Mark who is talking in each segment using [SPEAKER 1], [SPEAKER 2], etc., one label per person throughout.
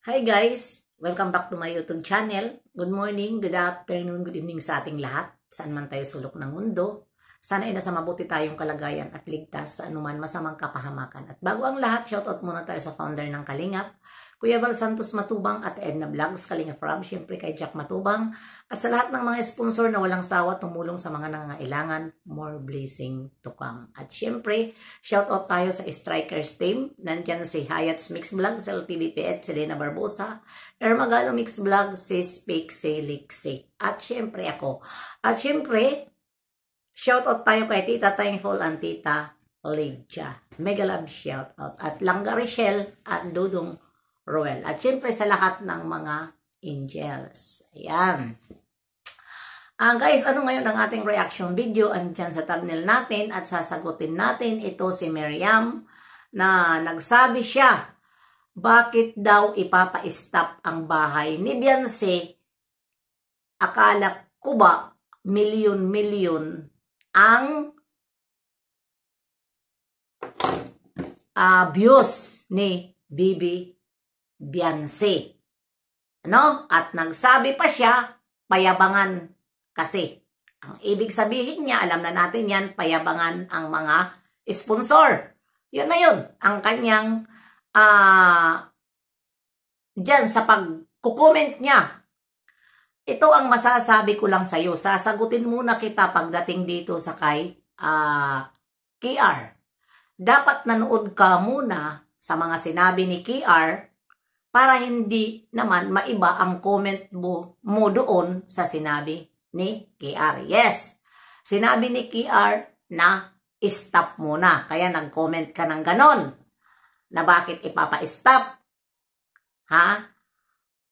[SPEAKER 1] Hi guys! Welcome back to my YouTube channel. Good morning, good afternoon, good evening sa ating lahat. Saan man tayo sulok ng mundo. Sana ay nasa mabuti tayong kalagayan at ligtas sa anuman masamang kapahamakan. At bago ang lahat, shoutout muna tayo sa founder ng Kalingap, Kuya Val Santos Matubang at Edna Vlogs, Kalingap Rob, syempre kay Jack Matubang. At sa lahat ng mga sponsor na walang sawa tumulong sa mga nangangailangan, more blessing to come. At syempre, shoutout tayo sa Strikers team. Nandyan si Hayat's Mix Vlog, si LTVPet, si Lena Barbosa, Ermagalo Mix Vlog, si Speak, si Lixi. At syempre ako. At syempre, shoutout tayo kay Tita Thankful and Tita Lydia. Mega love shoutout. At Langga Richelle at Dudong Roel. At syempre sa lahat ng mga angels. Ayan. Guys, ano ngayon ang ating reaction video? Andyan sa thumbnail natin at sasagutin natin ito si Miriam na nagsabi siya, bakit daw ipapa-stop ang bahay ni Beyonce? Akala ko ba milyon-milyon ang views ni Bibi Beyonce. Ano? At nagsabi pa siya, payabangan kasi. Ang ibig sabihin niya, alam na natin yan, payabangan ang mga sponsor. Yun na yun. Ang kanyang dyan sa pag-comment niya. Ito ang masasabi ko lang sa'yo. Sasagutin muna kita pagdating dito sa kay KR. Dapat nanood ka muna sa mga sinabi ni KR para hindi naman maiba ang comment mo doon sa sinabi ni KR. Yes, sinabi ni KR na stop muna. Kaya nag-comment ka ng ganon na bakit ipapa-stop. Ha?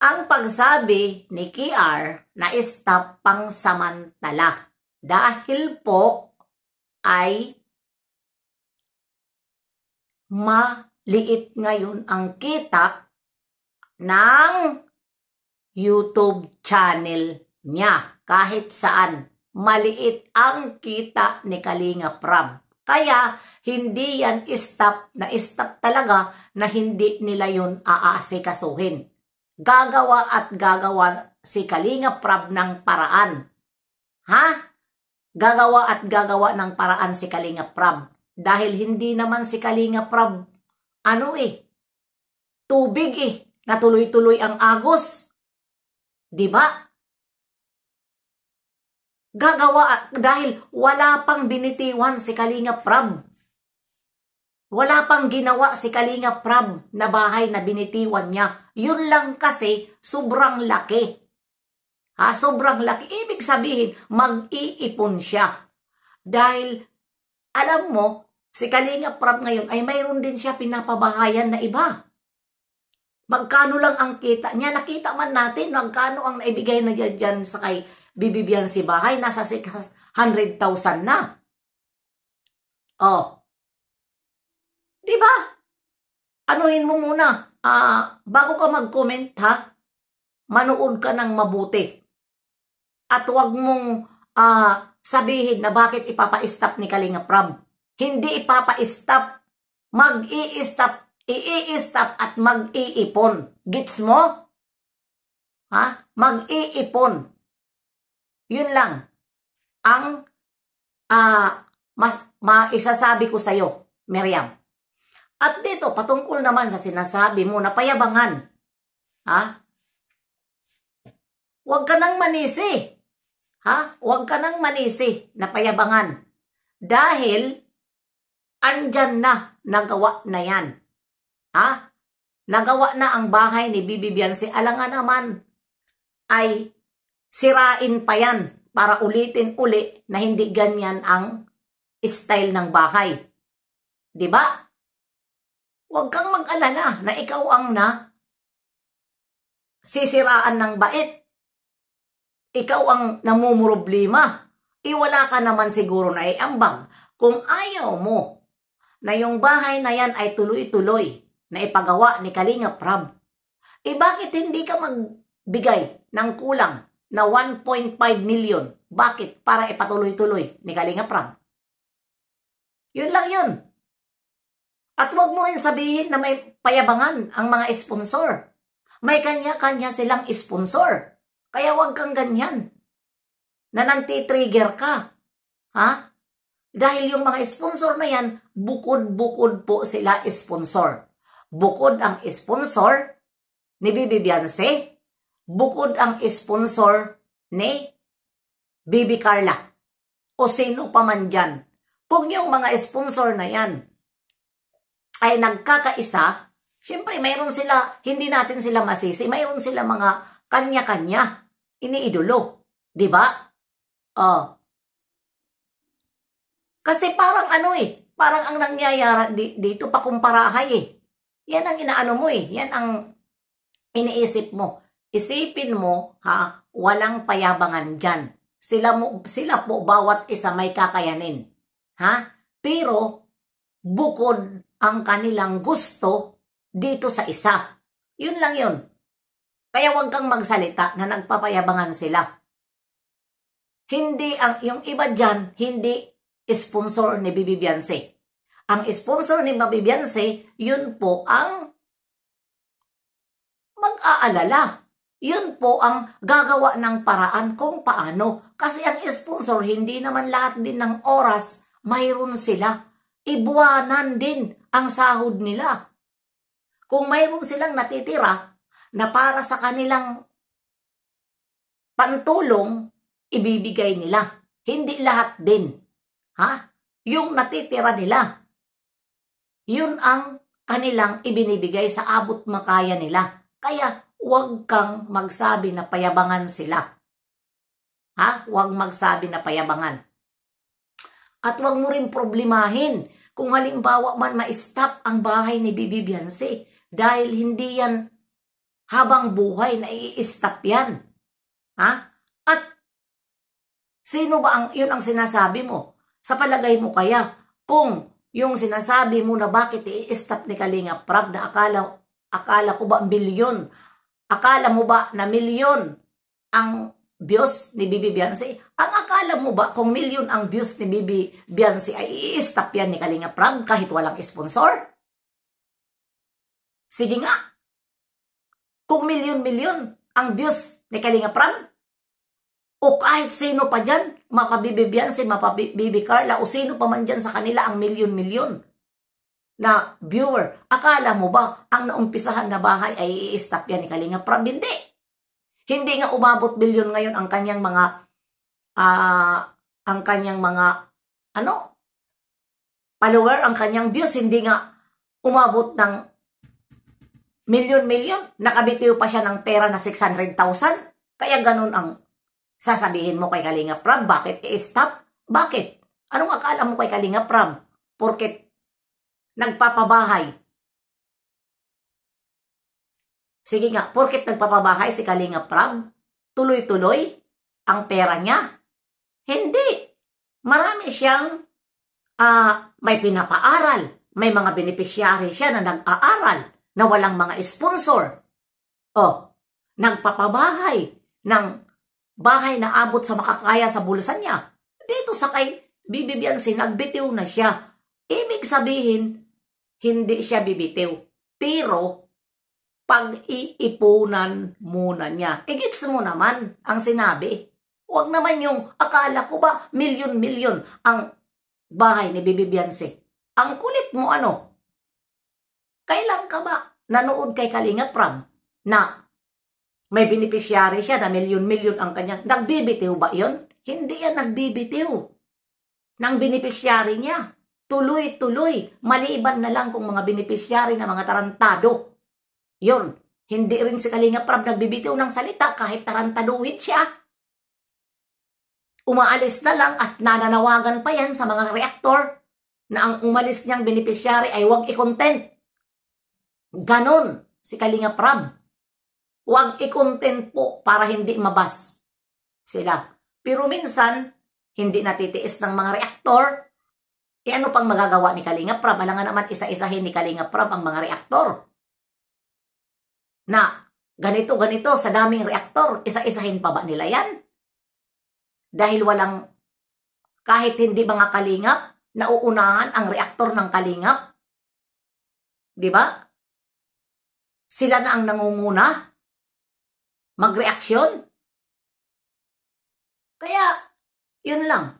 [SPEAKER 1] Ang pagsabi ni KR na stop pang samantala dahil po ay maliit ngayon ang kita ng YouTube channel niya. Kahit saan, maliit ang kita ni Kalingap Rob. Kaya, hindi yan stop talaga na hindi nila yun aasikasuhin. Gagawa at gagawa si Kalingap Rob ng paraan. Ha? Gagawa at gagawa ng paraan si Kalingap Rob. Dahil hindi naman si Kalingap Rob, tubig na tuloy-tuloy ang agos. Diba? Gagawa dahil wala pang binitiwan si Kalingap Rob. Wala pang ginawa si Kalingap Rob na bahay na binitiwan niya. Yun lang kasi sobrang laki. Sobrang laki. Ibig sabihin, mag-iipon siya. Dahil, alam mo, si Kalingap Rob ngayon ay mayroon din siya pinapabahayan na iba. Magkano lang ang kita niya? Nakita man natin magkano ang naibigay na dyan sa kay Bibi Beyonce bahay. Nasa 600,000 na. Oh. Diba? Anuhin mo muna. Bago ka mag-comment ha, manood ka ng mabuti. At huwag mong sabihin na bakit ipapa-stop ni Kalingap Rob. Hindi ipapa-stop. Mag-i-stop. I-stop at mag-iipon. Gets mo? Mag-iipon. Yun lang ang maisasabi ko sa'yo, Miriam. At dito, patungkol naman sa sinasabi mo na payabangan. Huwag ka nang manisi. Huwag ka nang manisi na payabangan. Dahil, andyan na, nagawa na yan. Nagawa na ang bahay ni Bibi Beyonce. Alangan naman ay sirain pa yan para ulitin uli na hindi ganyan ang style ng bahay. Diba? Huwag kang mag-alala na ikaw ang sisiraan ng bait. Ikaw ang namumroblema. Wala ka naman siguro na iambag. Kung ayaw mo na yung bahay na yan ay tuloy-tuloy na ipagawa ni Kalingap Rob, bakit hindi ka magbigay ng kulang na 1.5 million? Bakit? Para ipatuloy-tuloy ni Kalingap Rob. Yun lang yun. At huwag mo rin sabihin na may payabangan ang mga sponsor. May kanya-kanya silang sponsor. Kaya wag kang ganyan na nanti-trigger ka. Ha? Dahil yung mga sponsor na yan, bukod-bukod po sila sponsor. Bukod ang sponsor ni Bibi Beyonce, bukod ang sponsor ni Bibi Carla, o sino pa man dyan. Kung yung mga sponsor na yan ay nagkakaisa, syempre mayroon sila, hindi natin sila masisi, mayroon sila mga kanya-kanya, iniidolo. Diba? Oh. Kasi parang parang ang nangyayari dito pakumparahay Yan ang inaano mo Yan ang iniisip mo. Isipin mo, walang payabangan dyan. Sila po bawat isa may kakayanin. Pero bukod ang kanilang gusto dito sa isa. Yun lang yun. Kaya wag kang magsalita na nagpapayabangan sila. Hindi yung iba dyan, hindi sponsor ni Bibi Beyonce. Ang sponsor ni Bibi Beyonce, yun po ang mag-aalala. Yun po ang gagawa ng paraan kung paano. Kasi ang sponsor, hindi naman lahat din ng oras mayroon sila. Ibuwanan din ang sahod nila. Kung mayroon silang natitira na para sa kanilang pantulong, ibibigay nila. Hindi lahat din. Yung natitira nila, yun ang kanilang ibinibigay sa abot makaya nila. Kaya huwag kang magsabi na payabangan sila. Huwag magsabi na payabangan. At huwag mo rin problemahin kung halimbawa man ma-stop ang bahay ni Bibi Beyonce dahil hindi yan habang buhay na i-stop yan. At sino ba yun ang sinasabi mo? Sa palagay mo kaya, kung yung sinasabi mo na bakit i-stop ni Kalinga Prab na akala ko ba milyon? Akala mo ba na milyon ang views ni Bibi Beyonce? Ang akala mo ba kung milyon ang views ni Bibi Beyonce ay i-stop yan ni Kalinga Prab kahit walang sponsor? Sige nga. Kung milyon-milyon ang views ni Kalinga Prab, o kahit sino pa dyan, mapabibi Beyonce, mapabibi Carla, o sino pa man dyan sa kanila ang milyon-milyon na viewer. Akala mo ba ang naumpisahan na bahay ay i-stop yan ni Kalinga Prab? Hindi. Hindi nga umabot bilyon ngayon ang kanyang mga follower, ang kanyang views. Hindi nga umabot ng milyon-milyon. Nakabitiw pa siya ng pera na 600,000. Kaya ganun ang sasabihin mo kay Kalinga Prab, bakit i-stop? Bakit? Anong akala mo kay Kalinga Prab? Porket nagpapabahay. Sige nga, porket nagpapabahay si Kalinga Prab, tuloy-tuloy ang pera niya? Hindi. Marami siyang may pinapaaral. May mga beneficiary siya na nag-aaral na walang mga sponsor. Nagpapabahay ng bahay na abot sa makakaya sa bulsa niya. Dito sa kay Bibi Beyonce, nagbitiw na siya. Ibig sabihin, hindi siya bibitiw. Pero, pag-iipunan muna niya. Gets mo naman ang sinabi. Huwag naman yung akala ko ba milyon-milyon ang bahay ni Bibi Beyonce. Ang kulit mo Kailan ka ba nanood kay Kalinga Prab na may beneficiary siya na milyon-milyon ang kanyang. Nagbibitiw ba yun? Hindi yan nagbibitiw ng beneficiary niya. Tuloy-tuloy. Maliban na lang kung mga beneficiary na mga tarantado. Yun. Hindi rin si Kalinga Prab nagbibitiw ng salita kahit tarantaduhin siya. Umaalis na lang at nananawagan pa yan sa mga reactor na ang umalis niyang beneficiary ay huwag i-content. Ganon si Kalinga Prab. Huwag i-content po para hindi mabas sila. Pero minsan, hindi natitiis ng mga reaktor. Ano pang magagawa ni Kalinga Prab? Alangan naman isa-isahin ni Kalinga Prab ang mga reaktor. Na ganito-ganito sa daming reaktor, isa-isahin pa ba nila yan? Dahil walang, kahit hindi mga kalingap, nauunahan ang reaktor ng kalingap. Diba? Sila na ang nangunguna. magreaksyon. Kaya, yun lang.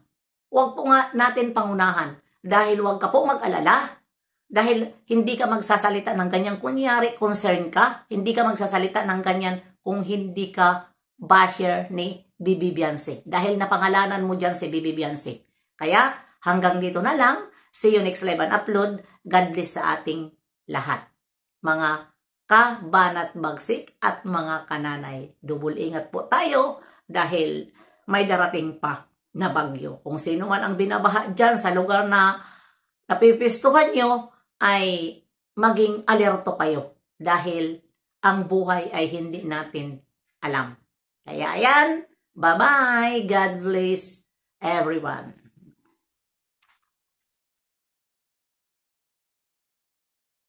[SPEAKER 1] Huwag po nga natin pangunahan. Dahil huwag ka po mag-alala. Dahil hindi ka magsasalita ng ganyan. Kunyari, concern ka. Hindi ka magsasalita ng ganyan kung hindi ka basher ni Bibi Beyonce. Dahil napangalanan mo dyan si Bibi Beyonce. Kaya, hanggang dito na lang. See you next live and upload. God bless sa ating lahat. Mga kabanat bagsik at mga kananay. Double ingat po tayo dahil may darating pa na bagyo. Kung sino man ang binabaha dyan sa lugar na napipistuhan nyo, ay maging alerto kayo. Dahil ang buhay ay hindi natin alam. Kaya ayan, bye-bye. God bless everyone.